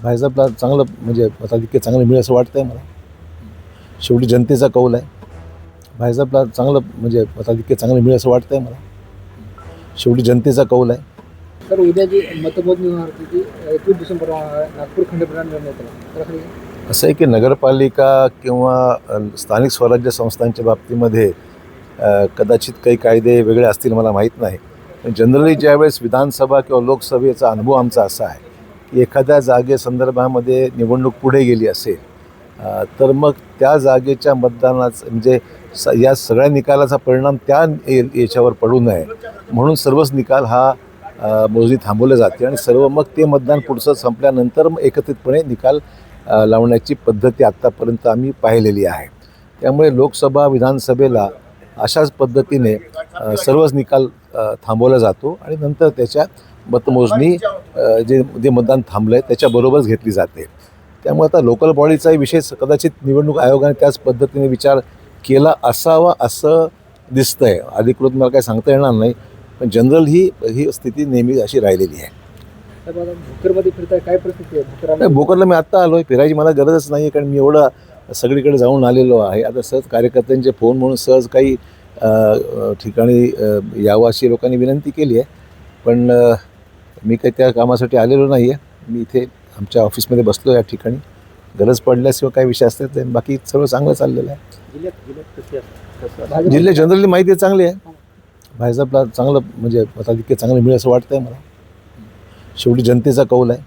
भाजपला चांगलं म्हणजे मताधिक्य चांगलं मिळेल असं वाटतंय मला. शेवटी जनतेचा कौल आहे. भाजपला चांगलं म्हणजे मताधिक्य चांगलं मिळेल असं वाटतंय मला. शेवटी जनतेचा कौल आहे. तर उद्या जी मतमोजणी होणार होती ती 21 डिसेंबर नागपूर खंडपीठाने निर्णय केला. तर असं आहे की नगरपालिका किंवा स्थानिक स्वराज्य संस्थांच्या बाबतीमध्ये कदाचित काही कायदे वेगळे असतील, मला माहीत नाही. पण जनरली ज्यावेळेस विधानसभा किंवा लोकसभेचा अनुभव आमचा असा आहे की एखाद्या जागेसंदर्भामध्ये निवडणूक पुढे गेली असेल तर मग त्या जागेच्या मतदानाचं म्हणजे या सगळ्या निकालाचा परिणाम त्या याच्यावर पडू नये म्हणून सर्वच निकाल हा मोजणी थांबवले जाते आणि सर्व मग ते मतदान पुढचं संपल्यानंतर मग एकत्रितपणे निकाल लावण्याची पद्धती आत्तापर्यंत आम्ही पाहिलेली आहे. त्यामुळे लोकसभा विधानसभेला अशाच पद्धतीने सर्वच निकाल थांबवला जातो आणि नंतर त्याच्या मतमोजणी जे मतदान थांबलं आहे त्याच्याबरोबरच घेतली जाते. त्यामुळे आता लोकल बॉडीचाही विषय कदाचित निवडणूक आयोगाने त्याच पद्धतीने विचार केला असावा असं दिसतंय. अधिकृत मला काय सांगता येणार नाही, पण जनरल ही स्थिती नेहमी अशी राहिलेली आहे. भोकरमध्ये फिरताय, काय परिस्थिती आहे? नाही, भोकरला मी आत्ता आलो आहे. फिरायची मला गरजच नाही आहे, कारण मी एवढं सगळीकडे जाऊन आलेलो आहे. आता सहज कार्यकर्त्यांचे फोन म्हणून सहज काही ठिकाणी यावं अशी लोकांनी विनंती केली आहे, पण मी काही त्या कामासाठी आलेलो नाही आहे. मी इथे आमच्या ऑफिसमध्ये बसलो या ठिकाणी. गरज पडल्याशिवाय काही विषय असतात तर बाकी सर्व चांगलं चाललेलं आहे. जिल्ह्यात जनरली माहिती चांगली आहे. भाजपला चांगलं म्हणजे मताधिक्य चांगलं मिळेल असं वाटतंय मला. शेवटी जनतेचा कौल आहे.